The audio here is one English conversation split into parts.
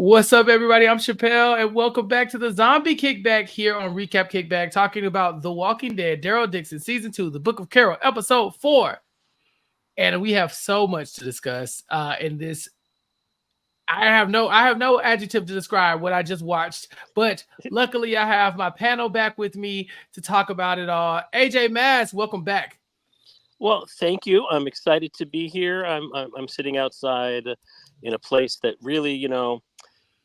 What's up, everybody? I'm Chappell, and welcome back to the Zombie Kickback here on Recap Kickback, talking about The Walking Dead, Daryl Dixon, Season 2, The Book of Carol, Episode 4. And we have so much to discuss in this. I have no adjective to describe what I just watched, but luckily I have my panel back with me to talk about it all. AJ Mass, welcome back. Well, thank you. I'm excited to be here. I'm sitting outside in a place that really,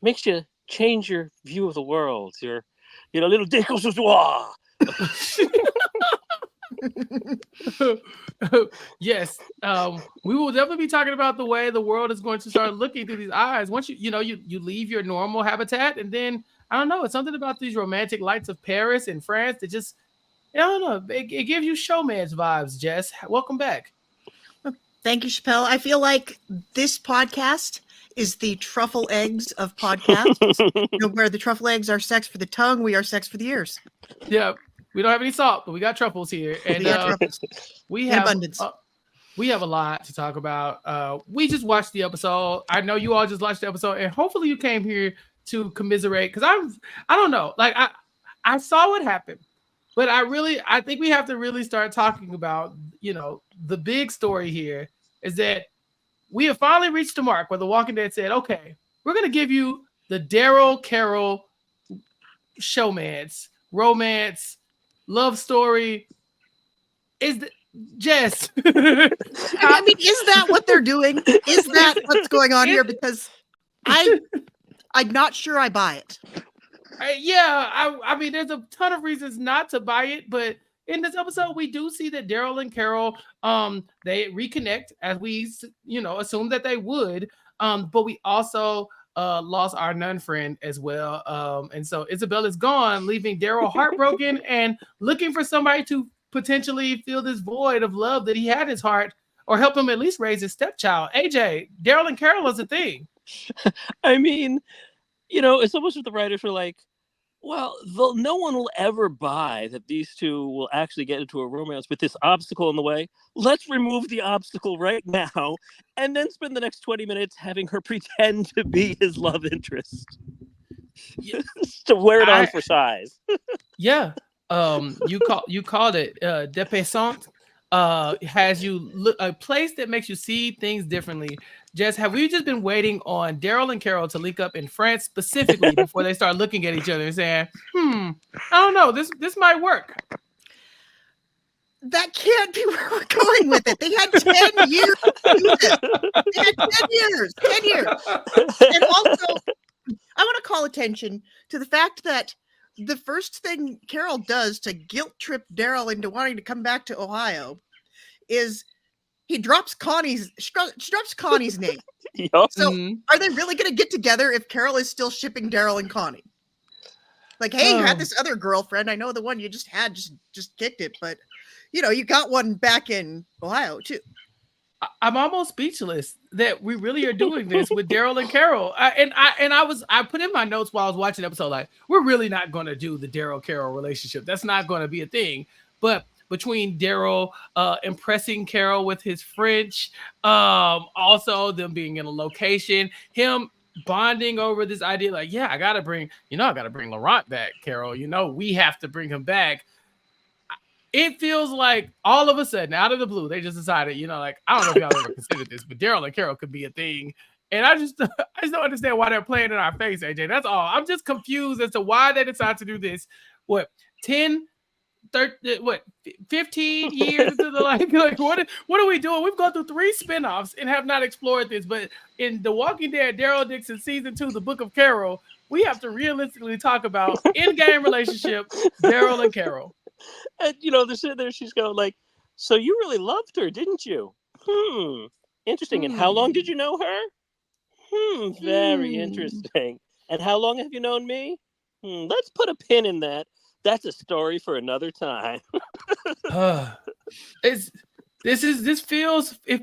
makes you change your view of the world. Your, little décousu. Yes, we will definitely be talking about the way the world is going to start looking through these eyes. Once you leave your normal habitat, and then I don't know, it's something about these romantic lights of Paris and France that just, I don't know, it gives you showman's vibes. Jess, welcome back. Thank you, Chappell. I feel like this podcast is the truffle eggs of podcasts. Where the truffle eggs are sex for the tongue, we are sex for the ears. Yeah, we don't have any salt, but we got truffles here, and we have abundance. We have a lot to talk about. We just watched the episode. I know you all just watched the episode, and hopefully you came here to commiserate, because I don't know, like I saw what happened, but I think we have to really start talking about, the big story here is that we have finally reached the mark where The Walking Dead said, okay, we're going to give you the Daryl Carol showmance, romance, love story. Jess. I mean, is that what they're doing? Is that what's going on here? Because I'm not sure I buy it. I mean, there's a ton of reasons not to buy it, but in this episode, we do see that Daryl and Carol, they reconnect, as we, assumed that they would. But we also lost our nun friend as well. And so Isabel is gone, leaving Daryl heartbroken and looking for somebody to potentially fill this void of love that he had in his heart, or help him at least raise his stepchild. AJ, Daryl and Carol is a thing. I mean, it's almost what the writers were like, well, no one will ever buy that these two will actually get into a romance with this obstacle in the way. Let's remove the obstacle right now and then spend the next 20 minutes having her pretend to be his love interest. To wear it on for size. Yeah. You called it dépassant. Has you look a place that makes you see things differently. Jess, have we just been waiting on Daryl and Carol to link up in France specifically before they start looking at each other and saying, I don't know, this might work? That can't be where we're going with it. They had 10 years to do this. They had 10 years. 10 years. And also, I want to call attention to the fact that the first thing Carol does to guilt trip Daryl into wanting to come back to Ohio is he drops Connie's name. Yep. So are they really going to get together if Carol is still shipping Daryl and Connie? Like, hey, you had this other girlfriend. I know the one you just had just kicked it, but you got one back in Ohio too. I'm almost speechless that we really are doing this with Daryl and Carol. I put in my notes while I was watching the episode, like, we're really not going to do the Daryl Carol relationship. That's not going to be a thing. But between Daryl impressing Carol with his French, also them being in a location, him bonding over this idea, like, yeah, I gotta bring Laurent back, Carol. We have to bring him back. It feels like all of a sudden, out of the blue, they just decided, like, I don't know if y'all ever considered this, but Daryl and Carol could be a thing. And I just don't understand why they're playing in our face, AJ. That's all. I'm just confused as to why they decided to do this. 15 years into the like what are we doing? We've gone through 3 spinoffs and have not explored this. But in The Walking Dead, Daryl Dixon Season 2, The Book of Carol, we have to realistically talk about in-game relationship, Daryl and Carol. And they're sitting there, she's going like, so you really loved her, didn't you? Interesting. And how long did you know her? Very interesting. And how long have you known me? Let's put a pin in that. That's a story for another time. It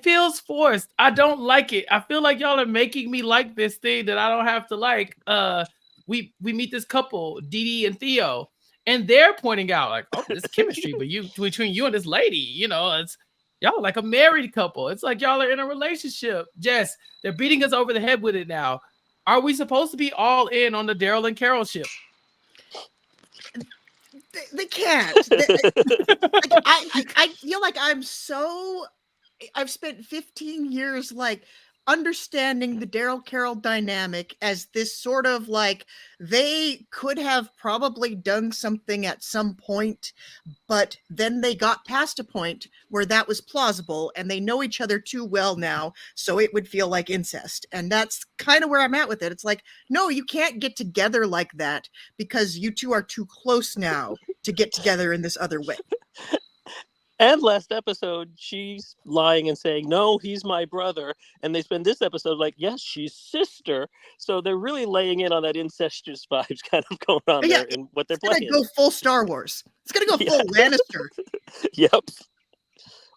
feels forced. I don't like it. I feel like y'all are making me like this thing that I don't have to like. We meet this couple, Dee Dee and Theo, and they're pointing out like, oh, this chemistry, but between you and this lady, it's y'all like a married couple. It's like y'all are in a relationship. Jess, they're beating us over the head with it now. Are we supposed to be all in on the Daryl and Carol ship? They can't. I feel like I've spent 15 years like understanding the Daryl Carol dynamic as this sort of like they could have probably done something at some point, but then they got past a point where that was plausible and they know each other too well now, so it would feel like incest. And that's kind of where I'm at with it. It's like, no, you can't get together like that because you two are too close now to get together in this other way. And last episode, she's lying and saying, no, he's my brother. And they spend this episode like, yes, she's sister. So they're really laying in on that incestuous vibes kind of going on there in what they're playing. It's going to go full Star Wars. It's going to go full Lannister. Yep.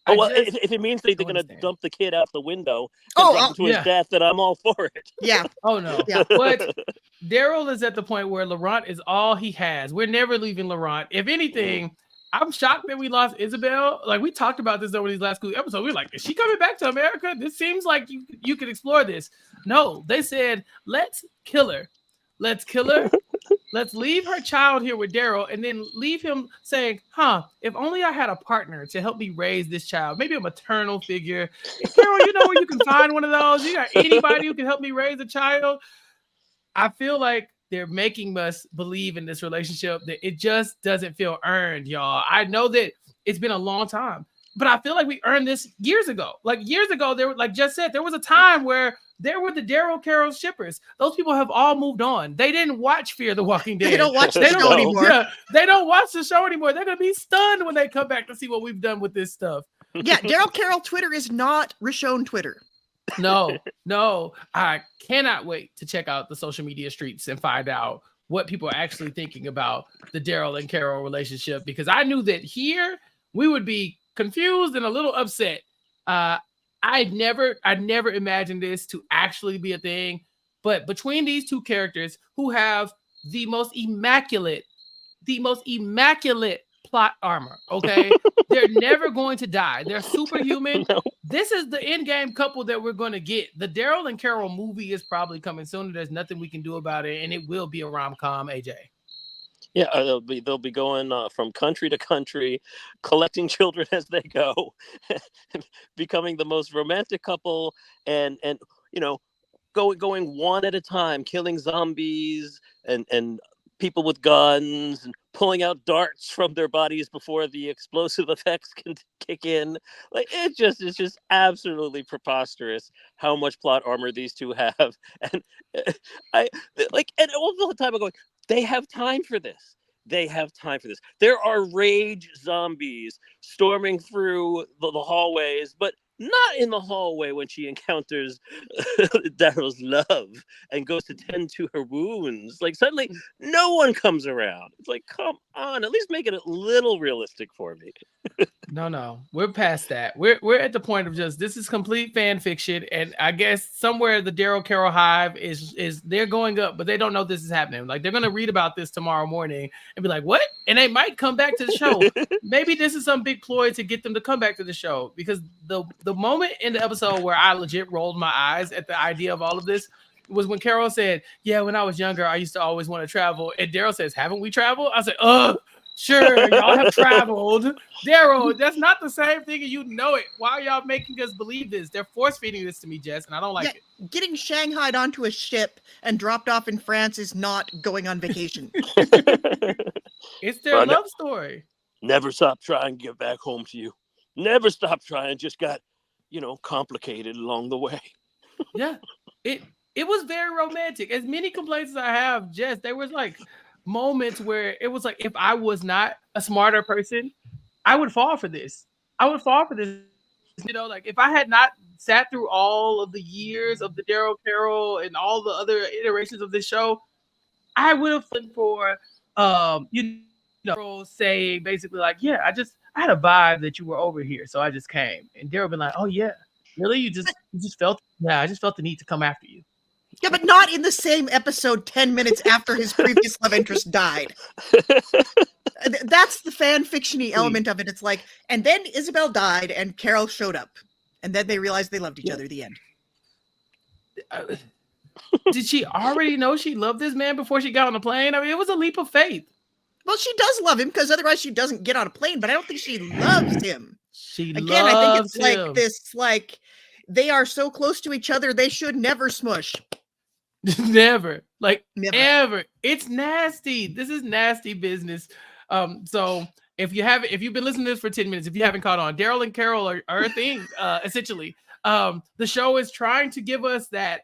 Oh, well, if it means they're going to dump the kid out the window and drop him to his death, then I'm all for it. Yeah. Oh, no. Yeah. But Daryl is at the point where Laurent is all he has. We're never leaving Laurent. If anything... I'm shocked that we lost Isabel. Like, we talked about this over these last few episodes. We were like, is she coming back to America? This seems like you could explore this. No, they said, let's kill her. Let's kill her. Let's leave her child here with Daryl and then leave him saying, if only I had a partner to help me raise this child, maybe a maternal figure. Carol, you know where you can find one of those? You got anybody who can help me raise a child? I feel like they're making us believe in this relationship that it just doesn't feel earned, y'all. I know that it's been a long time, but I feel like we earned this years ago. Like years ago, there were, like Jess said, there was a time where there were the Daryl Carol shippers. Those people have all moved on. They didn't watch Fear the Walking Dead. They don't watch the show anymore. Yeah, they don't watch the show anymore. They're going to be stunned when they come back to see what we've done with this stuff. Yeah, Daryl Carol Twitter is not Rishon Twitter. No, I cannot wait to check out the social media streets and find out what people are actually thinking about the Daryl and Carol relationship, because I knew that here we would be confused and a little upset. I never imagined this to actually be a thing, but between these two characters who have the most immaculate plot armor, okay? They're never going to die. They're superhuman. No. This is the end game couple that we're going to get. The Daryl and Carol movie is probably coming soon. There's nothing we can do about it, and it will be a rom-com, AJ. Yeah, they'll be going from country to country, collecting children as they go, becoming the most romantic couple, and going one at a time, killing zombies and people with guns and pulling out darts from their bodies before the explosive effects can kick in. Like it's just absolutely preposterous how much plot armor these two have. And and all the time I'm going, they have time for this. They have time for this. There are rage zombies storming through the hallways, but not in the hallway when she encounters Daryl's love and goes to tend to her wounds. Like suddenly no one comes around. It's like, come on, at least make it a little realistic for me. No, we're past that. We're at the point of just, this is complete fan fiction. And I guess somewhere the Daryl Carol hive is they're going up, but they don't know this is happening. Like they're going to read about this tomorrow morning and be like, what? And they might come back to the show. Maybe this is some big ploy to get them to come back to the show, because the moment in the episode where I legit rolled my eyes at the idea of all of this was when Carol said, yeah, when I was younger, I used to always want to travel. And Daryl says, haven't we traveled? I said, sure, y'all have traveled. Daryl, that's not the same thing, and you know it. Why are y'all making us believe this? They're force feeding this to me, Jess, and I don't like it. Getting shanghaied onto a ship and dropped off in France is not going on vacation. It's their love story. Never stop trying to get back home to you. Never stop trying. Just got, complicated along the way. Yeah, it was very romantic. As many complaints as I have, Jess, there was like moments where it was like, if I was not a smarter person, I would fall for this. Like if I had not sat through all of the years of the Daryl Carol and all the other iterations of this show, I would have flipped for, saying basically like, yeah, I had a vibe that you were over here, so I just came. And Daryl been like, oh yeah, really? You just felt, I just felt the need to come after you. Yeah, but not in the same episode 10 minutes after his previous love interest died. That's the fan fiction-y element of it. It's like, and then Isabel died and Carol showed up. And then they realized they loved each other at the end. did she already know she loved this man before she got on the plane? I mean, it was a leap of faith. Well, she does love him because otherwise she doesn't get on a plane, but I don't think she loves him. She Again, I think it's loves him. like this, like they are so close to each other, they should never smush. Never. Like Never. ever. It's nasty. This is nasty business. So if you've been listening to this for 10 minutes, if you haven't caught on, Daryl and Carol are a thing, essentially. The show is trying to give us that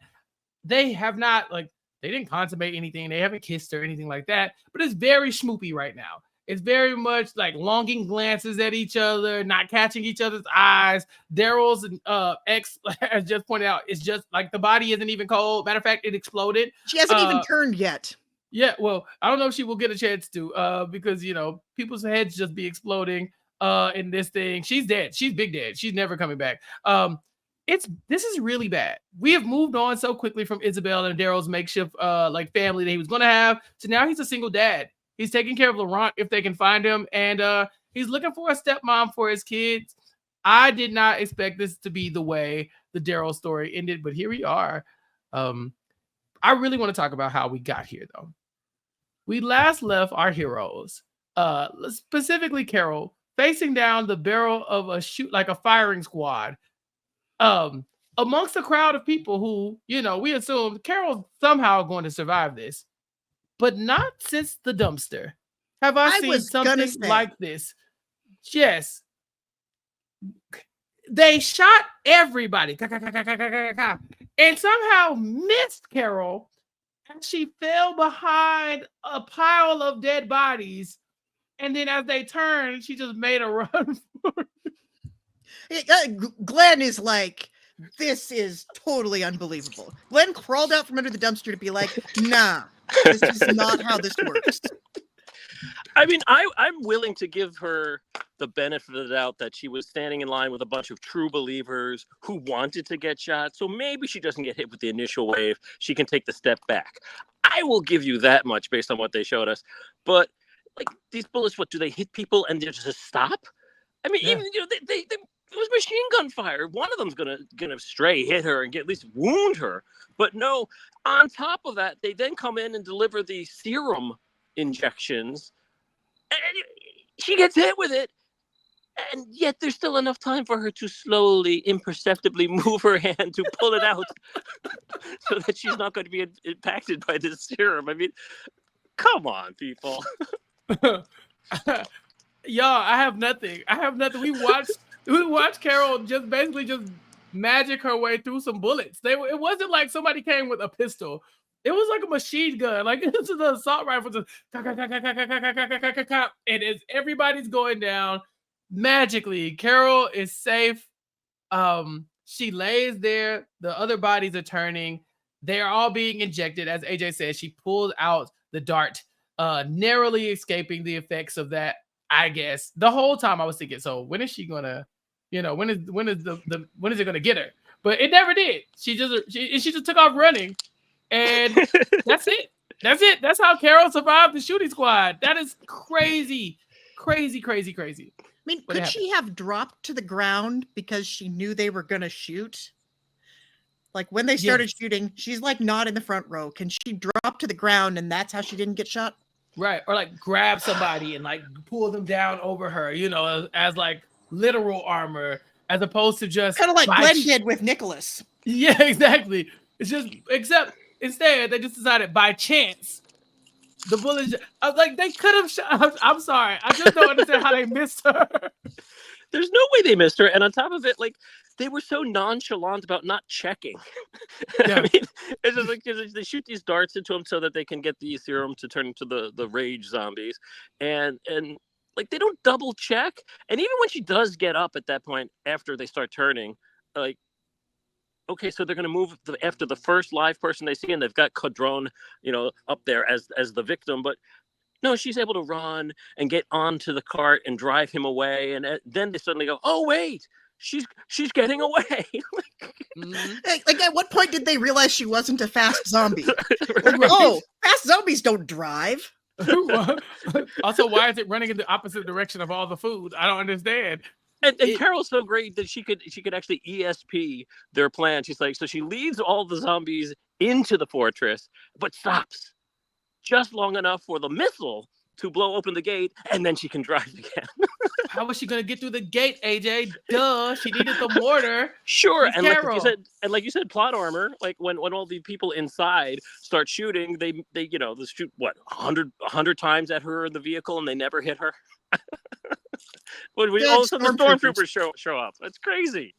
they have not, like, they didn't consummate anything. They haven't kissed or anything like that, but it's very schmoopy right now. It's very much like longing glances at each other, not catching each other's eyes. Daryl's ex, as just pointed out, it's just like the body isn't even cold. Matter of fact, it exploded. She hasn't even turned yet. Yeah, well, I don't know if she will get a chance to, because people's heads just be exploding in this thing. She's dead. She's big dead. She's never coming back. This is really bad. We have moved on so quickly from Isabel and Daryl's makeshift like family that he was gonna have to now he's a single dad. He's taking care of Laurent if they can find him, and he's looking for a stepmom for his kids. I did not expect this to be the way the Daryl story ended, but here we are. I really want to talk about how we got here, though. We last left our heroes, specifically Carol, facing down the barrel of a firing squad, amongst a crowd of people who, we assumed Carol's somehow going to survive this, but not since the dumpster. Have I seen something like this? Jess, they shot everybody and somehow missed Carol, and she fell behind a pile of dead bodies. And then as they turned, she just made a run for it. Glenn is like, this is totally unbelievable. Glenn crawled out from under the dumpster to be like, nah, this is not how this works. I mean, I'm willing to give her the benefit of the doubt that she was standing in line with a bunch of true believers who wanted to get shot. So maybe she doesn't get hit with the initial wave. She can take the step back. I will give you that much based on what they showed us. But like these bullets, what do they hit people and they just stop? I mean, even they it was machine gun fire. One of them's gonna stray hit her and at least wound her. But no, on top of that, they then come in and deliver the serum injections, and she gets hit with it, and yet there's still enough time for her to slowly, imperceptibly move her hand to pull it out so that she's not going to be impacted by this serum. I mean, come on, people. Y'all, I have nothing. We watched Carol just basically magic her way through some bullets. It wasn't like somebody came with a pistol. It was like a machine gun. Like, this is an assault rifle. Just and as everybody's going down, magically, Carol is safe. She lays there. The other bodies are turning. They are all being injected. As AJ said, she pulled out the dart, narrowly escaping the effects of that, I guess. The whole time I was thinking, so when is she gonna, when is it gonna get her? But it never did. She just took off running. And that's it. That's how Carol survived the shooting squad. That is crazy. Crazy. I mean, could she have dropped to the ground because she knew they were going to shoot? Like when they started shooting, she's like not in the front row. Can she drop to the ground and that's how she didn't get shot? Right. Or like grab somebody and like pull them down over her, as like literal armor, as opposed to just kind of like Glenn did with Nicholas. Yeah, exactly. It's just, instead, they just decided by chance the bullets. I was like, they could have shot. I'm sorry. I just don't understand how they missed her. There's no way they missed her. And on top of it, like, they were so nonchalant about not checking. Yeah. I mean, it's just like they shoot these darts into them so that they can get the serum to turn into the rage zombies. And like, they don't double check. And even when she does get up at that point, after they start turning, like, okay, so they're going to move after the first live person they see, and they've got Cadron, up there as the victim. But no, she's able to run and get onto the cart and drive him away. And then they suddenly go, oh, wait, she's getting away. Like, at what point did they realize she wasn't a fast zombie? Right. Oh, fast zombies don't drive. Also, why is it running in the opposite direction of all the food? I don't understand. And Carol's so great that she could actually ESP their plan. She's like, so she leads all the zombies into the fortress, but stops just long enough for the missile to blow open the gate, and then she can drive again. How was she gonna get through the gate, AJ? Duh, she needed the mortar. Sure, She's and Carol. like you said, plot armor. Like when all the people inside start shooting, they they shoot what 100 times at her in the vehicle, and they never hit her. When all of a sudden the stormtroopers show up, that's crazy.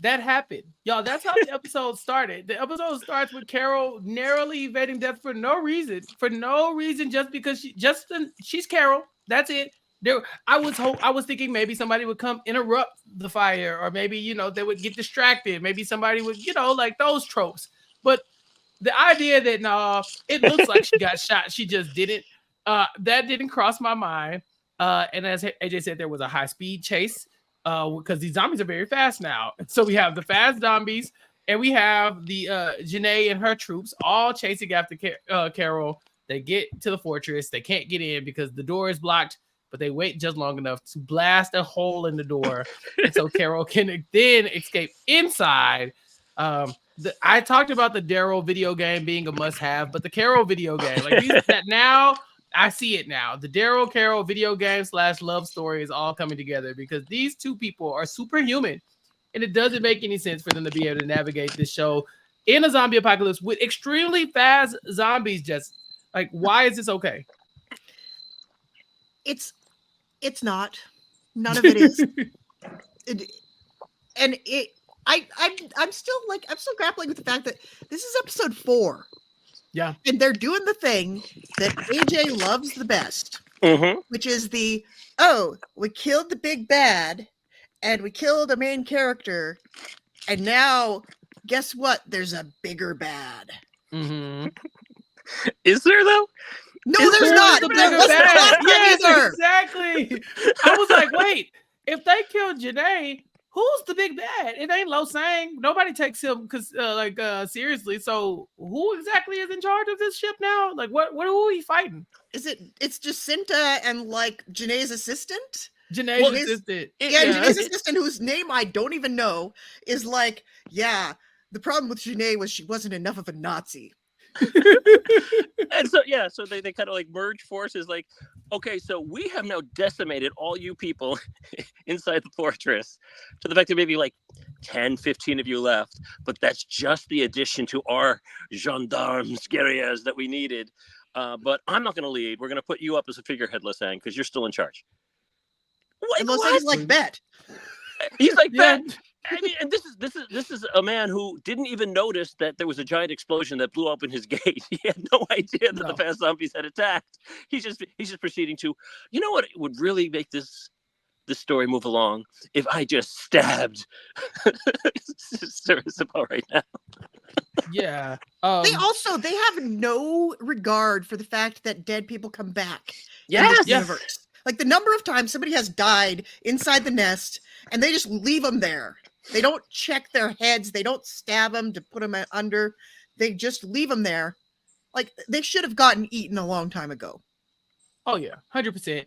That happened, y'all. That's how the episode started. The episode starts with Carol narrowly evading death for no reason, just because she's Carol. That's it. I was thinking maybe somebody would come interrupt the fire, or maybe they would get distracted. Maybe somebody would like those tropes. But the idea that it looks like she got shot, she just didn't. That didn't cross my mind. And as AJ said, there was a high speed chase. Because these zombies are very fast now. So we have the fast zombies, and we have the Janae and her troops all chasing after Carol. They get to the fortress. They can't get in because the door is blocked, but they wait just long enough to blast a hole in the door. And so Carol can then escape inside. I talked about the Daryl video game being a must-have, but the Carol video game, now I see it now. The Daryl Carol video game / love story is all coming together because these two people are superhuman, and it doesn't make any sense for them to be able to navigate this show in a zombie apocalypse with extremely fast zombies. Just like, why is this okay? It's not. None of it is. I'm still grappling with the fact that this is episode 4. Yeah. And they're doing the thing that AJ loves the best, which is we killed the big bad and we killed a main character. And now, guess what? There's a bigger bad. Mm-hmm. Is there, though? No, there's not. Yes, exactly. I was like, wait, if they killed Janae, who's the big bad? It ain't Lo Sang. Nobody takes him seriously. So who exactly is in charge of this ship now? Like, who are we fighting? It's Jacinta and like Janae's assistant? Janae's assistant. Janae's assistant, whose name I don't even know, is like, the problem with Janae was she wasn't enough of a Nazi. And so they kind of like merge forces, like, okay, so we have now decimated all you people inside the fortress to the fact that maybe like 10-15 of you left, but that's just the addition to our gendarmes guerrillas that we needed. But I'm not going to lead. We're going to put you up as a figurehead, Lo Sang, because you're still in charge. And Lo Sang's like, bet. He's like, bet. I mean, and this is a man who didn't even notice that there was a giant explosion that blew open his gate. He had no idea that the fast zombies had attacked. He's just proceeding to, you know what, it would really make this story move along if I just stabbed Sister Isabel right now. Yeah. They have no regard for the fact that dead people come back. Yes. In this universe. Like the number of times somebody has died inside the nest and they just leave them there. They don't check their heads. They don't stab them to put them under. They just leave them there. Like they should have gotten eaten a long time ago. Oh yeah, 100%.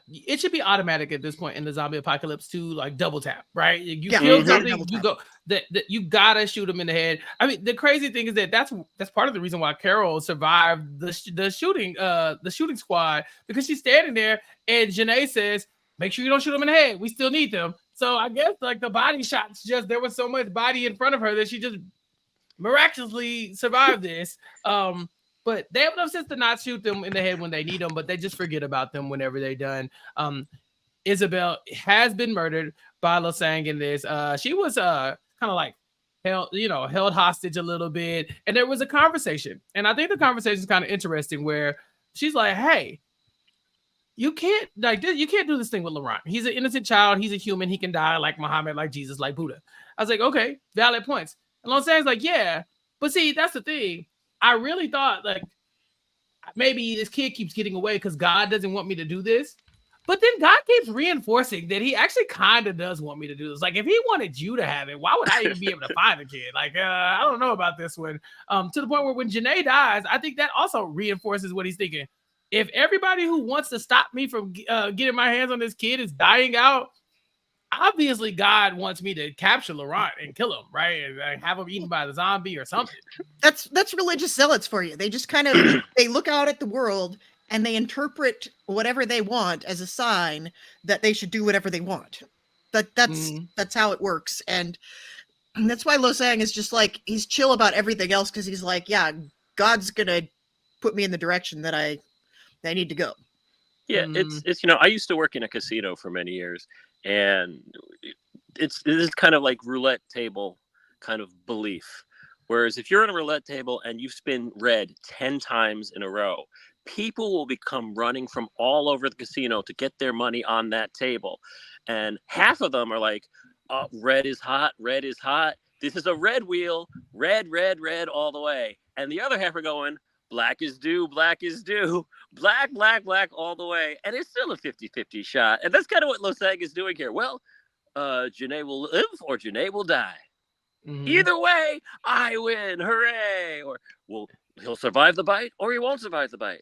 It should be automatic at this point in the zombie apocalypse to like double tap, right? You feel something, you go that you gotta shoot them in the head. I mean, the crazy thing is that's part of the reason why Carol survived the shooting squad, because she's standing there and Janae says, "Make sure you don't shoot them in the head. We still need them." So I guess like the body shots, there was so much body in front of her that she just miraculously survived this. But they have enough sense to not shoot them in the head when they need them, but they just forget about them whenever they're done. Isabel has been murdered by Lo Sang in this. She was kind of like held hostage a little bit, and there was a conversation, and I think the conversation is kind of interesting where she's like, "Hey, you can't do this thing with Laurent. He's an innocent child. He's a human. He can die like Muhammad, like Jesus, like Buddha." I was like, okay, valid points. And Lo Sang's like, yeah, but see, that's the thing. I really thought like maybe this kid keeps getting away because God doesn't want me to do this. But then God keeps reinforcing that he actually kind of does want me to do this. Like if he wanted you to have it, why would I even be able to find the kid? Like, I don't know about this one. To the point where when Janae dies, I think that also reinforces what he's thinking. If everybody who wants to stop me from getting my hands on this kid is dying out, obviously God wants me to capture Laurent and kill him, right? And have him eaten by the zombie or something. That's religious zealots for you. They just kind of they look out at the world and they interpret whatever they want as a sign that they should do whatever they want. That's how it works. And that's why Losang is just like, he's chill about everything else, because he's like, yeah, God's gonna put me in the direction that I need to go. Yeah, it's I used to work in a casino for many years, and it is kind of like roulette table kind of belief. Whereas if you're on a roulette table and you spin red 10 times in a row, people will become running from all over the casino to get their money on that table. And half of them are like, oh, red is hot, red is hot. This is a red wheel, red, red, red all the way. And the other half are going, black is due, black is due, black, black, black all the way. And it's still a 50-50 shot. And that's kind of what Losang is doing here. Well, Janae will live or Janae will die. Either way, I win. Hooray. Or, well, he'll survive the bite or he won't survive the bite.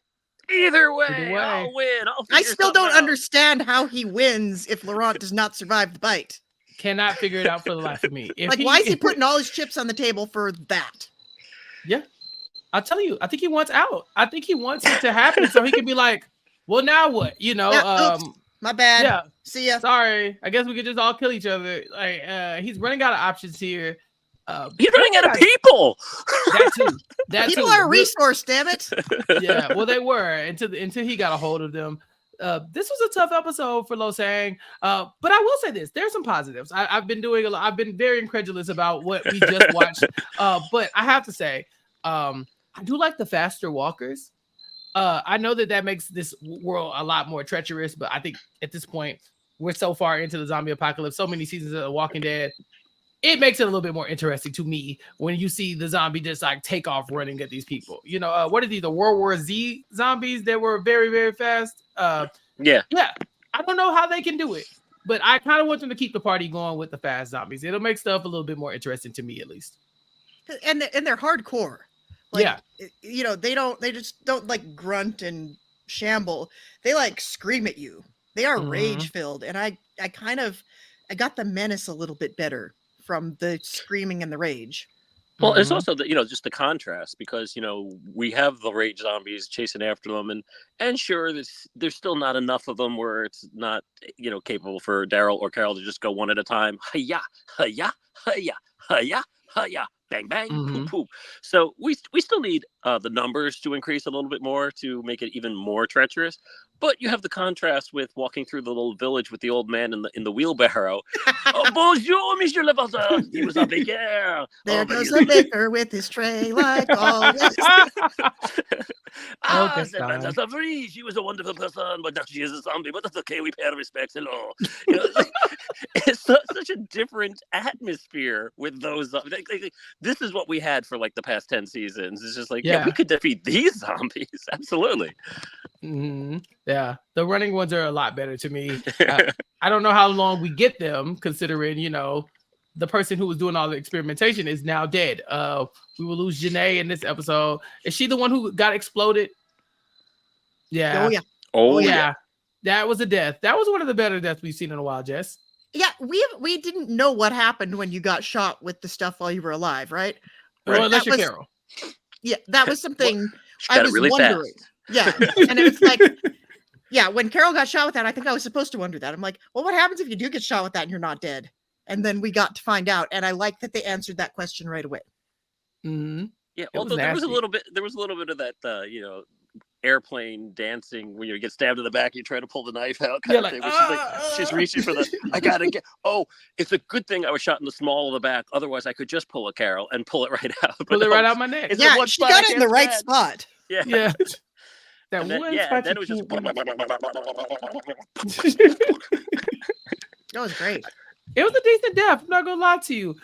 Either way. I'll win. I still don't understand how he wins if Laurent does not survive the bite. Cannot figure it out for the life of me. Why is he putting all his chips on the table for that? Yeah. I'll tell you, I think he wants out. I think he wants it to happen so he can be like, well, now what? You know, oops, my bad. Yeah. See ya. Sorry. I guess we could just all kill each other. Like, he's running out of options here. He's running out of people. That too. People are a resource, damn it. Yeah, well, they were until he got a hold of them. This was a tough episode for Losang. But I will say this: there's some positives. I've been doing a lot. I've been very incredulous about what we just watched. But I have to say, I do like the faster walkers. I know that makes this world a lot more treacherous, but I think at this point we're so far into the zombie apocalypse, so many seasons of The Walking Dead. It makes it a little bit more interesting to me when you see the zombie just like take off running at these people. You know, what are these? The World War Z zombies that were very, very fast. Yeah. I don't know how they can do it, but I kind of want them to keep the party going with the fast zombies. It'll make stuff a little bit more interesting to me, at least. And they're hardcore. Like, yeah. You know, they just don't like grunt and shamble. They like scream at you. They are rage filled, and I got the menace a little bit better from the screaming and the rage. Well, it's also just the contrast, because we have the rage zombies chasing after them, and sure, there's still not enough of them where it's not capable for Daryl or Carol to just go one at a time. Hiya, hiya, hiya, hiya, hiya, bang bang, poop poop. So we still need the numbers to increase a little bit more to make it even more treacherous. But you have the contrast with walking through the little village with the old man in the wheelbarrow. Oh, bonjour, Monsieur le Bazaar. He was a baker. There goes the baker with his tray like always. Samantha Savory. She was a wonderful person, but now she is a zombie. But that's okay. We pay our respects. Hello. It's such a different atmosphere with those. This is what we had for like the past 10 seasons. It's just like, yeah we could defeat these zombies. Absolutely. Yeah, the running ones are a lot better to me. I don't know how long we get them, considering the person who was doing all the experimentation is now dead. We will lose Janae in this episode. Is she the one who got exploded? Yeah. Oh yeah. Yeah. That was a death. That was one of the better deaths we've seen in a while, Jess. Yeah, we didn't know what happened when you got shot with the stuff while you were alive, right? Well, unless you're Carol. Yeah, that was something I was really wondering. Fast. Yeah, and it was like, yeah, when Carol got shot with that, I think I was supposed to wonder that. I'm like, well, what happens if you do get shot with that and you're not dead? And then we got to find out, and I like that they answered that question right away. Yeah, although there was a little bit of that, airplane dancing when you get stabbed in the back, you try to pull the knife out kind of thing. She's reaching for I gotta get. Oh, it's a good thing I was shot in the small of the back. Otherwise, I could just pull a Carol and pull it right out. Pull it right out my neck. Yeah, she got it in the right spot. Yeah. That then it was just. That was great. It was a decent death. I'm not gonna lie to you.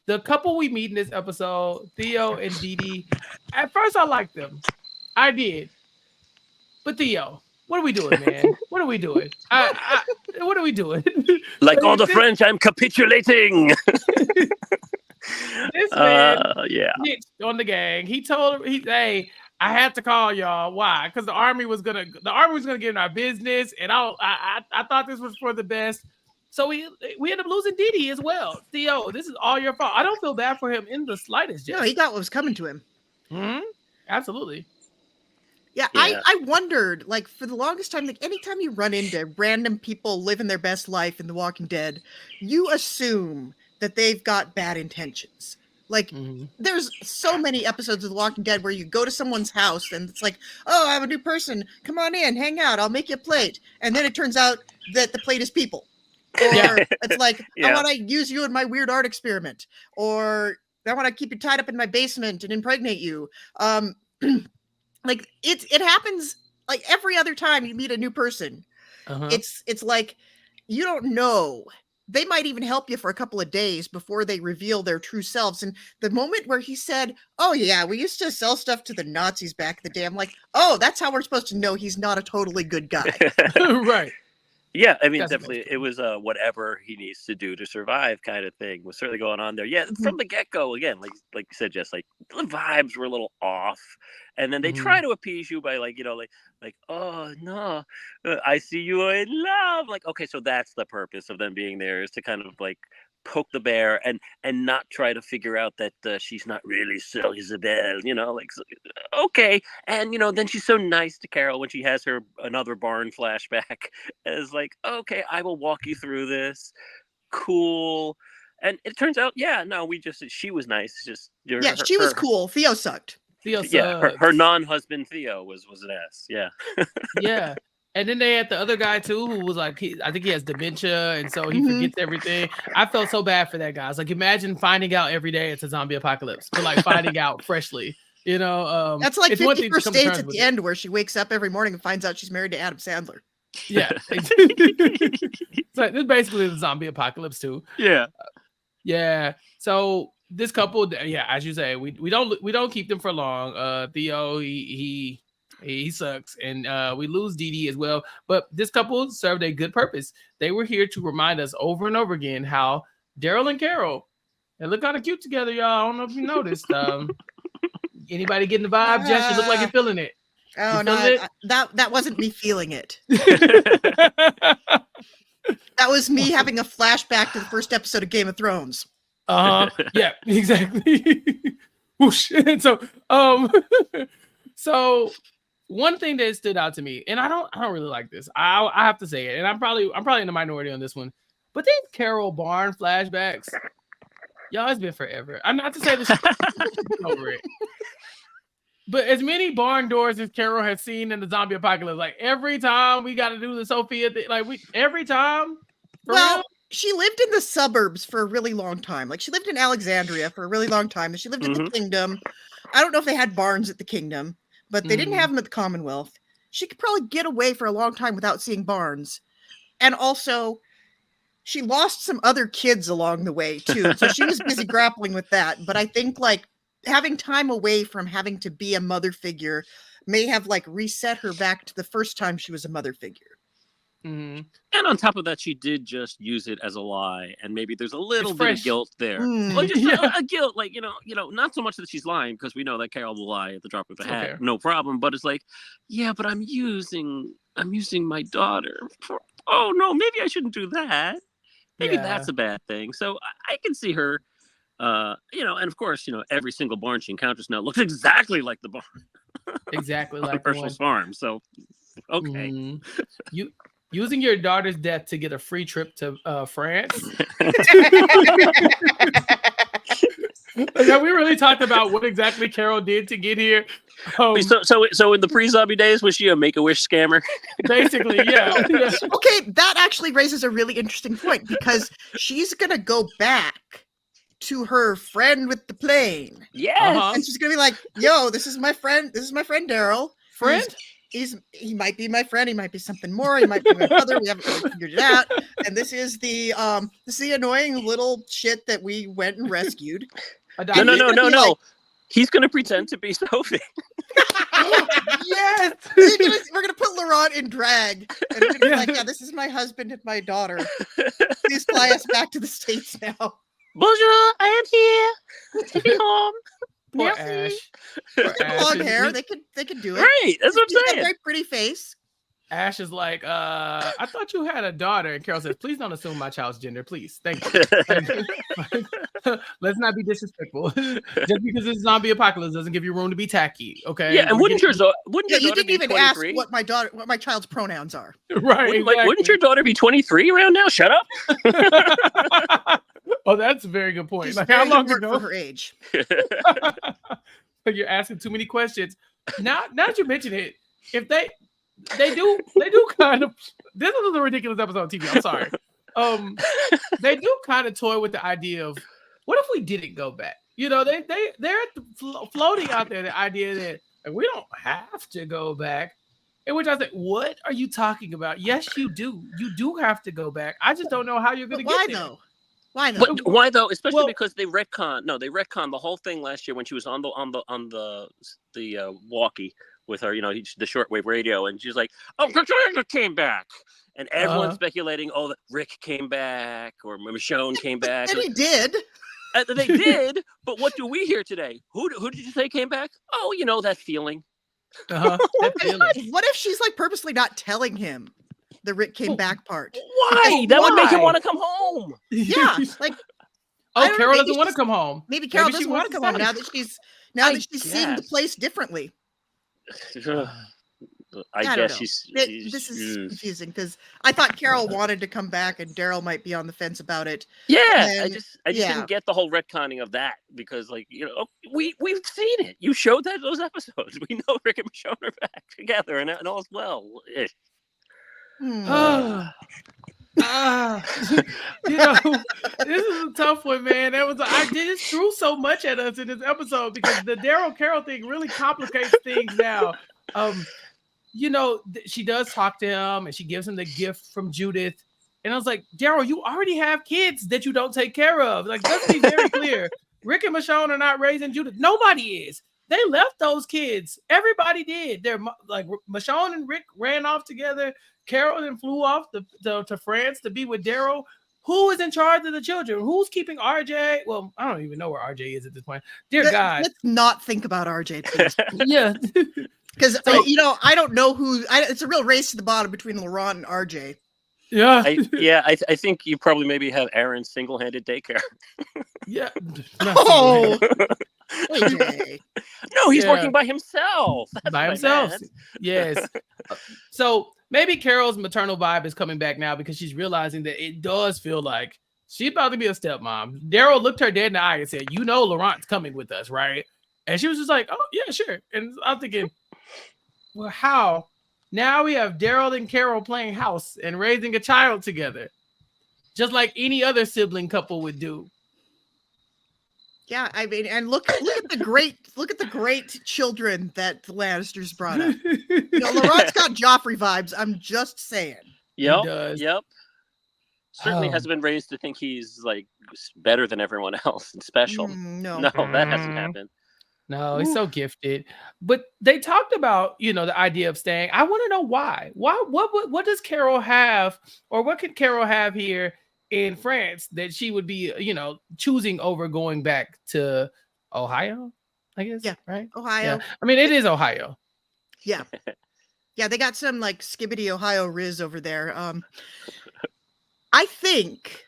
The couple we meet in this episode, Theo and Dee, at first I liked them. I did. But Theo, what are we doing, man? What are we doing? What are we doing? Like all the French, I'm capitulating. This man snitched on the gang. He told him, hey, I had to call y'all. Why? Because the army was gonna get in our business, and I thought this was for the best. So we end up losing Dee Dee as well. Theo, this is all your fault. I don't feel bad for him in the slightest. Jess. No, he got what was coming to him. Absolutely. Yeah, I wondered, like, for the longest time, like, anytime you run into random people living their best life in The Walking Dead, you assume that they've got bad intentions. Like, there's so many episodes of The Walking Dead where you go to someone's house and it's like, oh, I'm a new person. Come on in, hang out. I'll make you a plate. And then it turns out that the plate is people. Or it's like, I want to use you in my weird art experiment. Or I want to keep you tied up in my basement and impregnate you. Like it happens like every other time you meet a new person. It's like you don't know. They might even help you for a couple of days before they reveal their true selves. And the moment where he said, "Oh yeah, we used to sell stuff to the Nazis back in the day," I'm like, "Oh, that's how we're supposed to know he's not a totally good guy." Right. Yeah, I mean, definitely, it was whatever he needs to do to survive kind of thing was certainly going on there. Yeah, from the get-go, again, like you said, Jess, like the vibes were a little off, and then they try to appease you by like oh no, I see you are in love. Like, okay, so that's the purpose of them being there, is to kind of like poke the bear and not try to figure out that she's not really so Isabel, like, okay. And then she's so nice to Carol when she has her another barn flashback as like, okay, I will walk you through this, cool. And it turns out, she was nice, just she was cool. Theo sucked. Her non-husband Theo was an ass. Yeah. And then they had the other guy too, who was like, I think he has dementia, and so he forgets everything. I felt so bad for that guy. I was like, imagine finding out every day it's a zombie apocalypse, but like finding out freshly, That's like 50 First Dates at the end, where she wakes up every morning and finds out she's married to Adam Sandler. Yeah, so this is basically the zombie apocalypse too. Yeah. So this couple, as you say, we don't keep them for long. Theo, he sucks, and we lose Dee Dee as well. But this couple served a good purpose. They were here to remind us over and over again how Daryl and Carol, they look kind of cute together, y'all. I don't know if you noticed. Anybody getting the vibe? Jess, you look like you're feeling it. Oh no, that wasn't me feeling it. That was me having a flashback to the first episode of Game of Thrones. Yeah, exactly. Whoosh. So one thing that stood out to me, and I don't really like this. I have to say it, and I'm probably in the minority on this one. But these Carol Barn flashbacks, y'all, it's been forever. I'm not to say this over it. But as many barn doors as Carol has seen in the zombie apocalypse, like every time we got to do the Sophia thing, like every time. Well, she lived in the suburbs for a really long time. Like she lived in Alexandria for a really long time, and she lived in the Kingdom. I don't know if they had barns at the Kingdom, but they didn't have them at the Commonwealth. She could probably get away for a long time without seeing barns. And also, she lost some other kids along the way too, so she was busy grappling with that. But I think like having time away from having to be a mother figure may have like reset her back to the first time she was a mother figure. And on top of that, she did just use it as a lie, and maybe there's a little bit of guilt there. Well, just a guilt, like not so much that she's lying, because we know that Carol will lie at the drop of a hat, no problem. But it's like, but I'm using my daughter for. Oh no, maybe I shouldn't do that. Maybe that's a bad thing. So I can see her. And of course, every single barn she encounters now looks exactly like the barn. Exactly like Herschel's farm. So, okay. You using your daughter's death to get a free trip to France. Have we really talked about what exactly Carol did to get here? So in the pre-zombie days, was she a Make-A-Wish scammer? Basically, yeah. Okay, that actually raises a really interesting point, because she's gonna go back to her friend with the plane. Yes. And she's gonna be like, yo, this is my friend Daryl. Friend? He might be my friend, he might be something more, he might be my brother, we haven't really figured it out. And this is the annoying little shit that we went and rescued. No. He's gonna pretend to be Sophie. Yes. We're gonna put Laurent in drag, and we're gonna be like, this is my husband and my daughter. Please fly us back to the States now. Bonjour, I am here. Take me home. Poor Ash. Long hair, they could do it. Right, that's what I'm saying. A very pretty face. Ash is like, I thought you had a daughter. And Carol says, please don't assume my child's gender, please. Thank you. Let's not be disrespectful. Just because it's zombie apocalypse doesn't give you room to be tacky, okay? Yeah, and wouldn't your daughter you didn't be even 23? ask what my child's pronouns are. Right. Wouldn't your daughter be 23 around now? Shut up. Oh, that's a very good point. She's Like, how long for ago? her age. You're asking too many questions. Now that you mention it, if they do kind of, this is a ridiculous episode of TV. I'm sorry. They do kind of toy with the idea of what if we didn't go back? You know, they're floating out there the idea that like, we don't have to go back. In which I said, what are you talking about? Yes, you do. You do have to go back. I just don't know how you're going to get there. Though? Why though? Why though? Especially because they retconned. No, they retconned the whole thing last year when she was on the walkie with her, the shortwave radio, and she's like, "Oh, Rick came back," and everyone's speculating, "Oh, that Rick came back or Michonne came back." And he did. They did, but what do we hear today? Who did you say came back? Oh, that feeling. That feeling. What if she's like purposely not telling him the Rick came back part? Why? That would make him want to come home. Yeah, like Carol doesn't want to come home. Maybe Carol doesn't want to come home now that she's seeing the place differently. I guess this is confusing because I thought Carol wanted to come back and Daryl might be on the fence about it. Yeah, I just didn't get the whole retconning of that because, like, we've seen it. You showed those episodes. We know Rick and Michonne are back together and all's well. This is a tough one, man. I did threw so much at us in this episode because the Daryl Carol thing really complicates things now. She does talk to him and she gives him the gift from Judith. And I was like, Daryl, you already have kids that you don't take care of. Like, let's be very clear. Rick and Michonne are not raising Judith. Nobody is. They left those kids. Everybody did. They're like Michonne and Rick ran off together. Carol then flew off to France to be with Daryl. Who is in charge of the children? Who's keeping RJ? Well, I don't even know where RJ is at this point. Dear God. Let's not think about RJ, please. Yeah. Because, I don't know who. It's a real race to the bottom between Laurent and RJ. Yeah. I think you probably maybe have Aaron's single-handed daycare. Yeah. Oh. AJ. No, he's working by himself. That's by himself. Yes. So maybe Carol's maternal vibe is coming back now because she's realizing that it does feel like she's about to be a stepmom. Daryl looked her dead in the eye and said, Laurent's coming with us, right? And she was just like, oh, yeah, sure. And I'm thinking, well, how? Now we have Daryl and Carol playing house and raising a child together, just like any other sibling couple would do. Yeah, I mean, and look at the great children that the Lannisters brought up. Laurent's got Joffrey vibes. I'm just saying. Yep. Certainly hasn't been raised to think he's like better than everyone else and special. No, that hasn't happened. No, he's so gifted. But they talked about, the idea of staying. I want to know why. What does Carol have, or what could Carol have here in France that she would be, choosing over going back to Ohio, I guess? Yeah. Right? Ohio. Yeah. I mean, it is Ohio. Yeah. Yeah, they got some like skibbity Ohio Riz over there. I think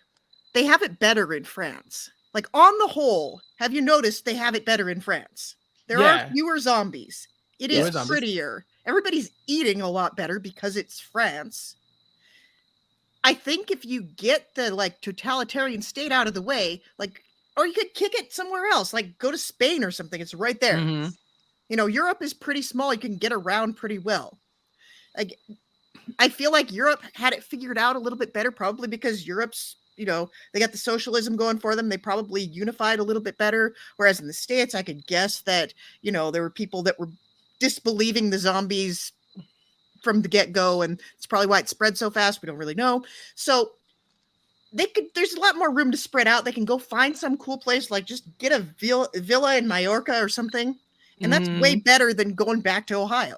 they have it better in France. Like, on the whole, have you noticed they have it better in France? There are fewer zombies. It is prettier. Everybody's eating a lot better because it's France. I think if you get the like totalitarian state out of the way, like, or you could kick it somewhere else, like go to Spain or something. It's right there. Mm-hmm. Europe is pretty small. You can get around pretty well. Like, I feel like Europe had it figured out a little bit better, probably because Europe's, they got the socialism going for them. They probably unified a little bit better. Whereas in the States, I could guess that, there were people that were disbelieving the zombies from the get-go. And it's probably why it spread so fast. We don't really know. So there's a lot more room to spread out. They can go find some cool place, like just get a villa in Mallorca or something. And that's way better than going back to Ohio.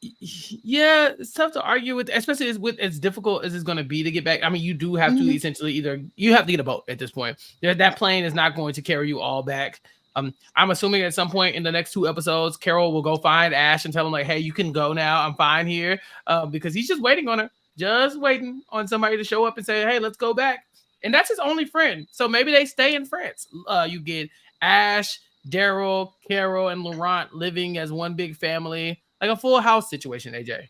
Yeah, it's tough to argue with, especially with as difficult as it's going to be to get back. I mean, you do have to essentially you have to get a boat at this point. That plane is not going to carry you all back. I'm assuming at some point in the next 2 episodes, Carol will go find Ash and tell him like, "Hey, you can go now. I'm fine here," because he's just waiting on her, just waiting on somebody to show up and say, "Hey, let's go back." And that's his only friend. So maybe they stay in France. You get Ash, Daryl, Carol, and Laurent living as one big family, like a Full House situation. AJ.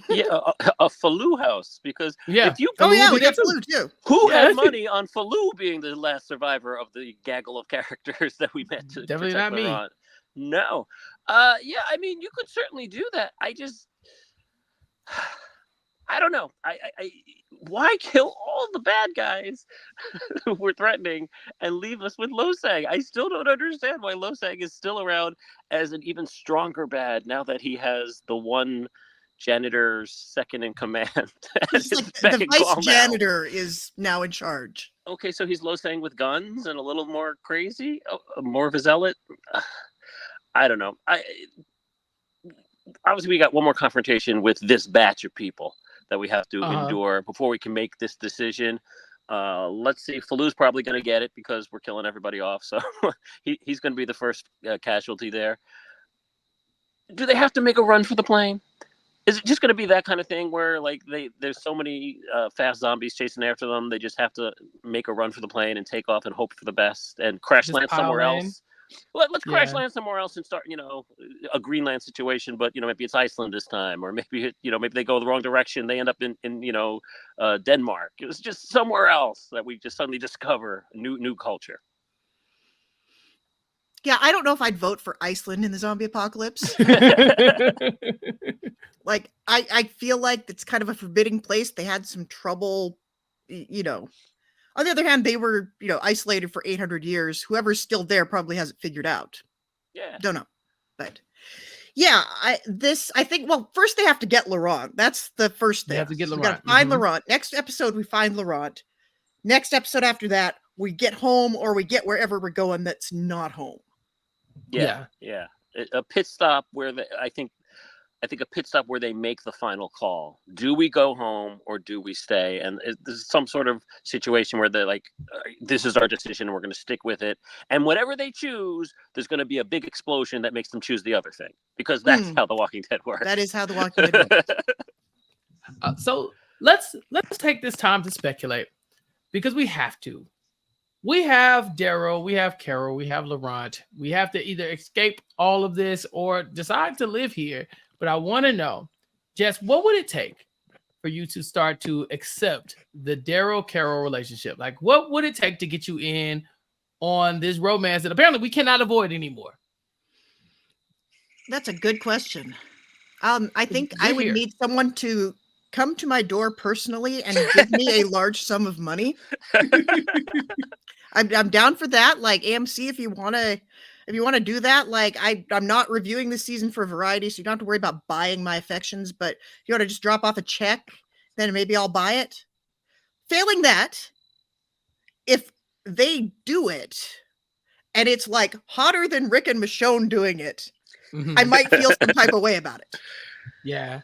Yeah, a Falou house, because if you we got too. Falou too. Who had money on Falou being the last survivor of the gaggle of characters that we met to Definitely protect not me. Laurent? No. Yeah, I mean, you could certainly do that. I don't know. Why kill all the bad guys who we're threatening and leave us with Losang? I still don't understand why Losang is still around as an even stronger bad now that he has the one janitor's second in command. The vice janitor is now in charge. Okay, so he's Losang with guns and a little more crazy, more of a zealot. I don't know. Obviously, we got one more confrontation with this batch of people that we have to endure before we can make this decision. Let's see. Falou's probably going to get it because we're killing everybody off. So he's going to be the first casualty there. Do they have to make a run for the plane? Is it just going to be that kind of thing where like there's so many fast zombies chasing after them, they just have to make a run for the plane and take off and hope for the best and crash land somewhere else? Let's crash land somewhere else and start, a Greenland situation, but maybe it's Iceland this time, or maybe maybe they go the wrong direction. They end up in Denmark. It was just somewhere else that we just suddenly discover a new culture. Yeah, I don't know if I'd vote for Iceland in the zombie apocalypse. Like, I feel like it's kind of a forbidding place. They had some trouble, On the other hand, they were, isolated for 800 years. Whoever's still there probably has it figured out. Yeah. Don't know. But, yeah, I think, well, first they have to get Laurent. That's the first thing. They have to get Laurent. We got to find Laurent. Next episode, we find Laurent. Next episode after that, we get home or we get wherever we're going that's not home. Yeah. A pit stop where I think a pit stop where they make the final call. Do we go home or do we stay? And this is some sort of situation where they're like, this is our decision and we're going to stick with it. And whatever they choose, there's going to be a big explosion that makes them choose the other thing, because that's how The Walking Dead works. That is how The Walking Dead works. So let's take this time to speculate, because we have to. We have Daryl, we have Carol, we have Laurent. We have to either escape all of this or decide to live here. But I want to know, Jess, what would it take for you to start to accept the Daryl-Carol relationship? Like, what would it take to get you in on this romance that apparently we cannot avoid anymore? That's a good question. I think I would need someone to come to my door personally and give me a large sum of money. I'm down for that. Like, AMC, if you want to do that, like, I'm not reviewing this season for Variety, so you don't have to worry about buying my affections, but if you want to just drop off a check, then maybe I'll buy it. Failing that, if they do it and it's like hotter than Rick and Michonne doing it, I might feel some type of way about it. Yeah.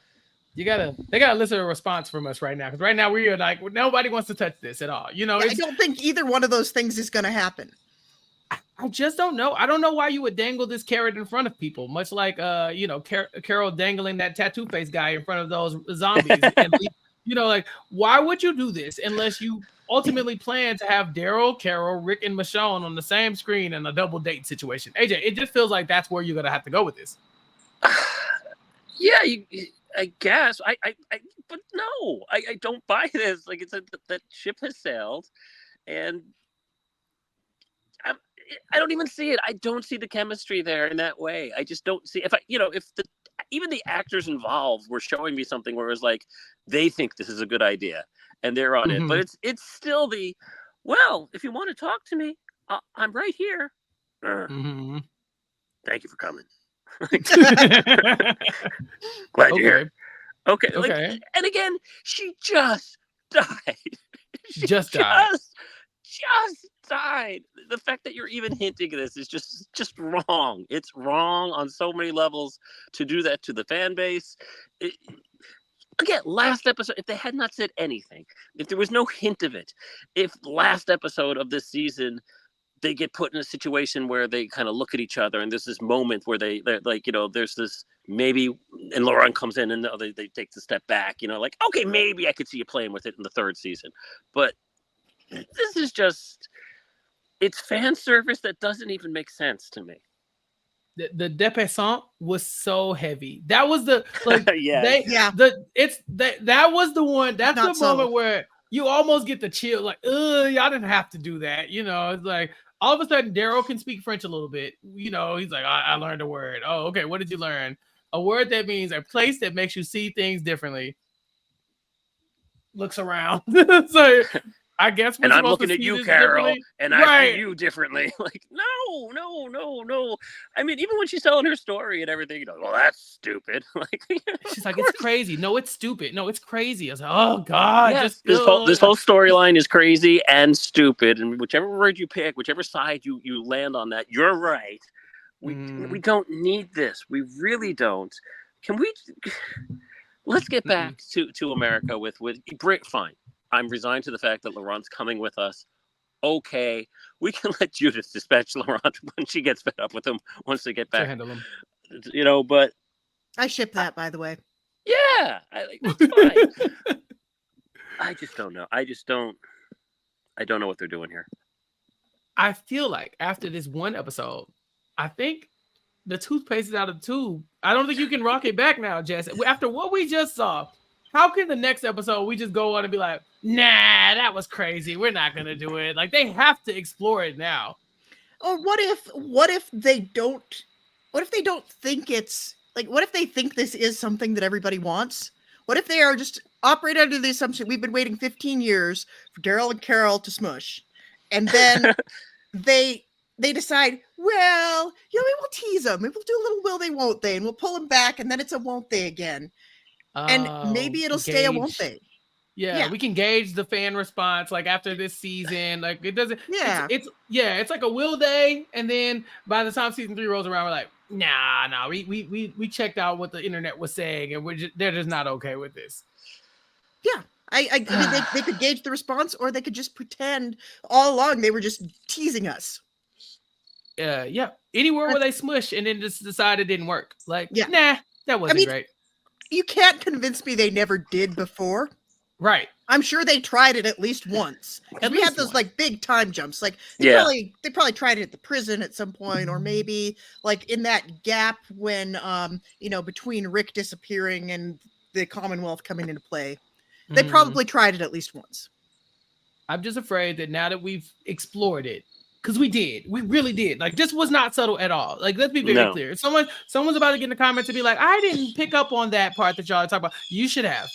They gotta listen to a response from us right now, because right now we are like, nobody wants to touch this at all. I don't think either one of those things is going to happen. I just don't know. I don't know why you would dangle this carrot in front of people, much like Carol dangling that tattoo face guy in front of those zombies. And, like, why would you do this unless you ultimately plan to have Daryl, Carol, Rick, and Michonne on the same screen in a double date situation? AJ, it just feels like that's where you're gonna have to go with this. Yeah, I guess. But no, I don't buy this. Like, that ship has sailed, and I don't even see it. I don't see the chemistry there in that way. I just don't see. If even the actors involved were showing me something where it was like they think this is a good idea and they're on it, but it's still if you want to talk to me, I'm right here. Thank you for coming. Glad you're here. Okay. And again, she just died. Just died. The fact that you're even hinting at this is just wrong. It's wrong on so many levels to do that to the fan base. Again, last episode, if they had not said anything, if there was no hint of it, if last episode of this season they get put in a situation where they kind of look at each other, and there's this moment where they're like, there's this maybe, and Laurent comes in and they take the step back, like, okay, maybe I could see you playing with it in the third season. But this is just, it's fan service that doesn't even make sense to me. The dépassant was so heavy. That was the like that was the one. That's the moment where you almost get the chill, like, y'all didn't have to do that. It's like all of a sudden Daryl can speak French a little bit. He's like, I learned a word. Oh, okay. What did you learn? A word that means a place that makes you see things differently. Looks around. So I guess and I'm looking at you, Carol, and I see you differently. Like, no. I mean, even when she's telling her story and everything, well, that's stupid. Like, she's like, it's crazy. No, it's stupid. No, it's crazy. I was like, oh God, yes, this whole storyline is crazy and stupid. And whichever word you pick, whichever side you land on that, you're right. We don't need this. We really don't. Can we? Let's get back to America with Brit. Fine. I'm resigned to the fact that Laurent's coming with us. Okay, we can let Judith dispatch Laurent when she gets fed up with him once they get back. Handle him. But I ship that, by the way. Yeah, that's fine. I just don't know. I don't know what they're doing here. I feel like after this one episode, I think the toothpaste is out of the tube. I don't think you can rock it back now, Jess. After what we just saw, how can the next episode we just go on and be like, nah, that was crazy. We're not gonna do it. Like, they have to explore it now. Or what if they don't think it's like, what if they think this is something that everybody wants? What if they are just operate under the assumption we've been waiting 15 years for Daryl and Carol to smush, and then they decide, well, maybe we'll tease them, maybe we'll do a little will they won't they, and we'll pull them back, and then it's a won't they again. And maybe it'll stay a won't they. Yeah, we can gauge the fan response like after this season. Like, it doesn't. Yeah, it's like a will they, and then by the time season 3 rolls around, we're like, nah. We checked out what the internet was saying, and they're just not okay with this. Yeah, I mean, they could gauge the response, or they could just pretend all along they were just teasing us. Yeah. Anywhere where they smush and then just decide it didn't work. Like, nah, that wasn't great. You can't convince me they never did before. Right. I'm sure they tried it at least once. We had those like big time jumps. Like they probably tried it at the prison at some point, or maybe like in that gap when between Rick disappearing and the Commonwealth coming into play. They probably tried it at least once. I'm just afraid that now that we've explored it, because we really did. Like, this was not subtle at all. Like, let's be very clear. If someone's about to get in the comments and be like, I didn't pick up on that part that y'all are talking about. You should have.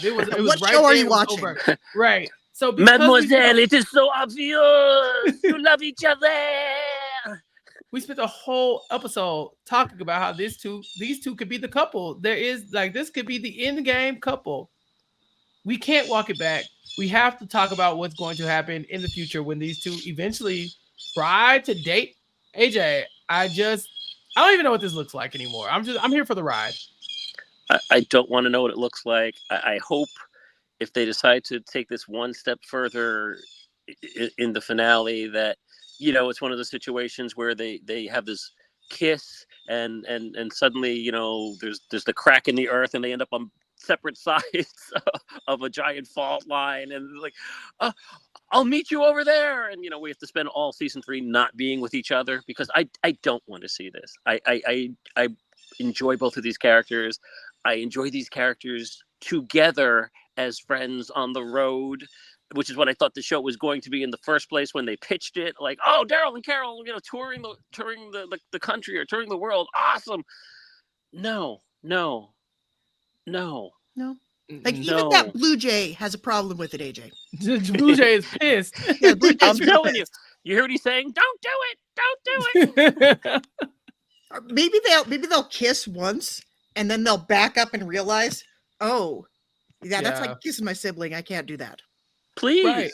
It was what right show there, are you watching? Right. So, Mademoiselle, it is so obvious. You love each other. We spent the whole episode talking about how these two could be the couple. There is, like, this could be the end game couple. We can't walk it back. We have to talk about what's going to happen in the future when these two eventually try to date. AJ, I don't even know what this looks like anymore. I'm here for the ride. I don't want to know what it looks like. I hope if they decide to take this one step further in the finale that, it's one of the situations where they have this kiss and suddenly, there's the crack in the earth and they end up on separate sides of a giant fault line, and like, I'll meet you over there, and we have to spend all season 3 not being with each other because I don't want to see this. I enjoy both of these characters. I enjoy these characters together as friends on the road, which is what I thought the show was going to be in the first place when they pitched it. Like, oh, Daryl and Carol, touring the country or touring the world, awesome. No. Like, even that Blue Jay has a problem with it, AJ. Blue Jay is pissed. Yeah, Blue Jay's I'm telling you. You hear what he's saying? Don't do it. Or maybe they'll kiss once and then they'll back up and realize, oh, that's like kissing my sibling. I can't do that. Please. Right.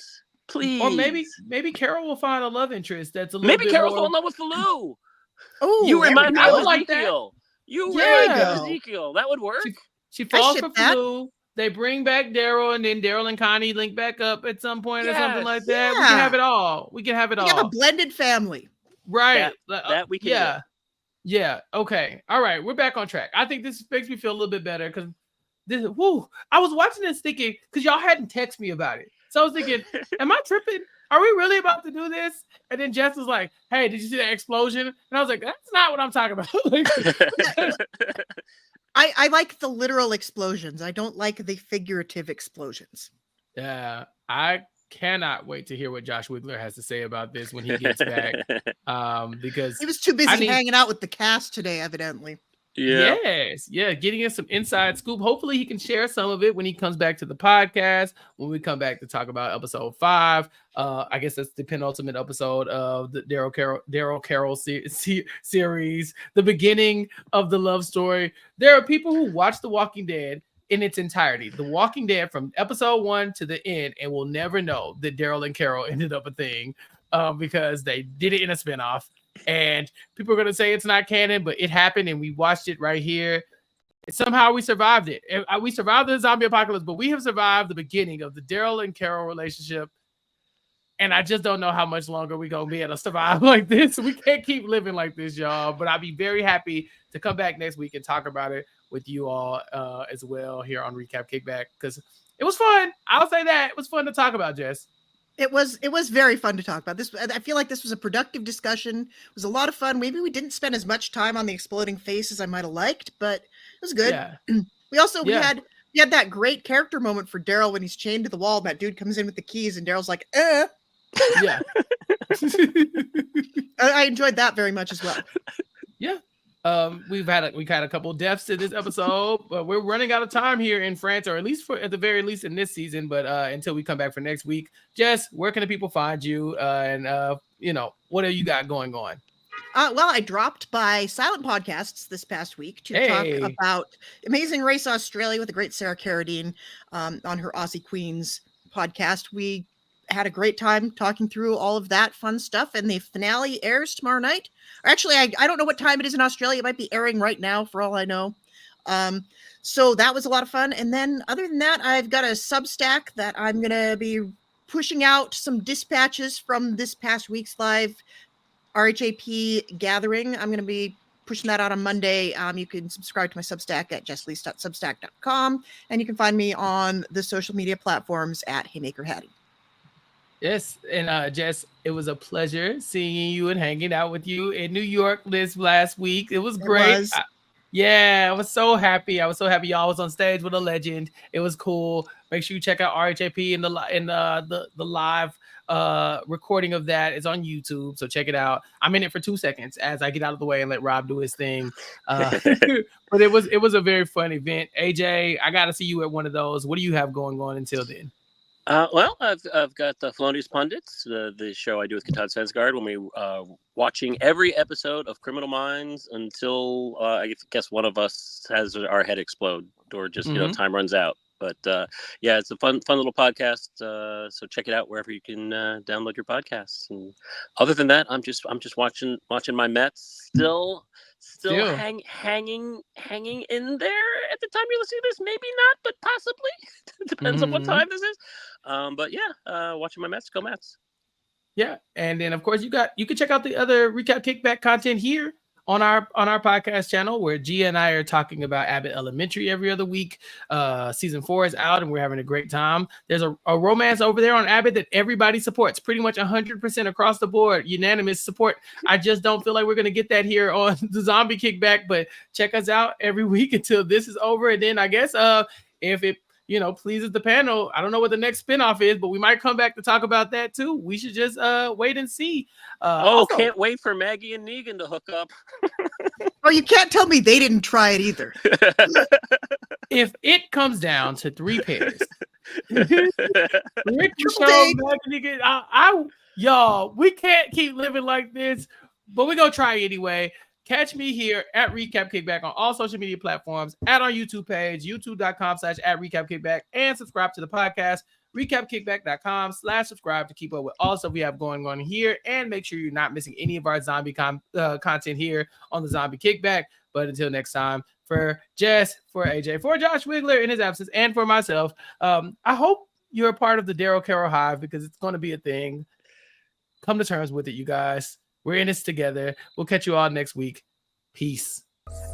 Please. Or maybe Carol will find a love interest that's a little bit Carol's more... in love with Falou. Oh, you remind me of like Ezekiel. That. You remind me of Ezekiel. That would work. She falls for Falou. they bring back Daryl, and then Daryl and Connie link back up at some point or something like that. We can have it all. We can have it all. We have a blended family. Right. That we can do. Yeah. Okay. All right. We're back on track. I think this makes me feel a little bit better because this. Whoo! I was watching this thinking because y'all hadn't texted me about it, so I was thinking, am I tripping? Are we really about to do this? And then Jess was like, "Hey, did you see that explosion?" And I was like, "That's not what I'm talking about." I like the literal explosions. I don't like the figurative explosions. Yeah, I cannot wait to hear what Josh Wigler has to say about this when he gets back. Because he was too busy hanging out with the cast today, evidently. Yeah. Yes. Yeah. Getting us some inside scoop. Hopefully he can share some of it when he comes back to the podcast, when we come back to talk about episode 5. I guess that's the penultimate episode of the Daryl Carroll series, the beginning of the love story. There are people who watch The Walking Dead in its entirety, The Walking Dead from episode 1 to the end, and will never know that Daryl and Carol ended up a thing because they did it in a spinoff. And people are going to say it's not canon, but it happened and we watched it right here. And somehow we survived it. We survived the zombie apocalypse, but we have survived the beginning of the Daryl and Carol relationship. And I just don't know how much longer we're going to be able to survive like this. We can't keep living like this, y'all. But I'll be very happy to come back next week and talk about it with you all as well here on Recap Kickback, because it was fun. I'll say that. It was fun to talk about, Jess. It was very fun to talk about this. I feel like this was a productive discussion. It was a lot of fun. Maybe we didn't spend as much time on the exploding face as I might have liked, but it was good. Yeah. We had that great character moment for Daryl when he's chained to the wall and that dude comes in with the keys and Daryl's like, Yeah. I enjoyed that very much as well. Yeah. We've had a couple deaths in this episode, but we're running out of time here in France, or at least at the very least in this season. But until we come back for next week, Jess, where can the people find you? And what have you got going on? Well, I dropped by Silent Podcasts this past week to talk about Amazing Race Australia with the great Sarah Carradine on her Aussie Queens podcast. We had a great time talking through all of that fun stuff, and the finale airs tomorrow night. Or actually, I don't know what time it is in Australia. It might be airing right now for all I know. So that was a lot of fun. And then other than that, I've got a Substack that I'm going to be pushing out some dispatches from this past week's live RHAP gathering. I'm going to be pushing that out on Monday. You can subscribe to my Substack at jesslease.substack.com, and you can find me on the social media platforms at Haymaker Hattie. Yes, and Jess, it was a pleasure seeing you and hanging out with you in New York this last week. It was great. I was so happy. Y'all was on stage with a legend. It was cool. Make sure you check out RHAP and the live recording of that is on YouTube. So check it out. I'm in it for 2 seconds as I get out of the way and let Rob do his thing. But it was a very fun event. AJ, I got to see you at one of those. What do you have going on until then? Well, I've got the Felonious Pundits, the show I do with Katad Sensgaard, when we watching every episode of Criminal Minds until I guess one of us has our head explode or just time runs out. But it's a fun little podcast. So check it out wherever you can download your podcasts. And other than that, I'm just watching my Mets still hanging in there at the time you're listening to this. Maybe not, but possibly. Depends on what time this is. Watching my Mets. Go Mets. Yeah, and then of course you can check out the other Recap Kickback content here on our podcast channel, where Gia and I are talking about Abbott Elementary every other week. Season 4 is out and we're having a great time. There's a romance over there on Abbott that everybody supports, pretty much 100% across the board, unanimous support. I just don't feel like we're going to get that here on the Zombie Kickback, but check us out every week until this is over. And then I guess if it pleases the panel, I don't know what the next spinoff is, but we might come back to talk about that too. We should just wait and see. Also, can't wait for Maggie and Negan to hook up. Oh, you can't tell me they didn't try it either. If it comes down to 3 pairs, Rick show, Maggie, Negan, y'all, we can't keep living like this, but we're gonna try anyway. Catch me here at Recap Kickback on all social media platforms, at our YouTube page, youtube.com/@RecapKickback, and subscribe to the podcast, recapkickback.com/subscribe, to keep up with all stuff we have going on here, and make sure you're not missing any of our zombie content here on the Zombie Kickback. But until next time, for Jess, for AJ, for Josh Wigler in his absence, and for myself. I hope you're a part of the Daryl Carroll Hive because it's going to be a thing. Come to terms with it, you guys. We're in this together. We'll catch you all next week. Peace.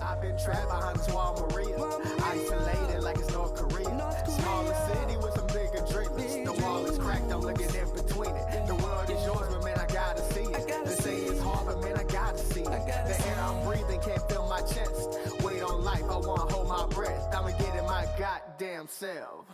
I've been trapped behind Swan Maria, isolated like it's North Korea. Smaller city with some bigger dreamers. The wall is cracked, I'm looking in between it. The world is yours, but man, I gotta see it. They say it's hard, but man, I gotta see it. The air I'm breathing can't feel my chest. Wait on life, I wanna hold my breath. I'ma get in my goddamn self.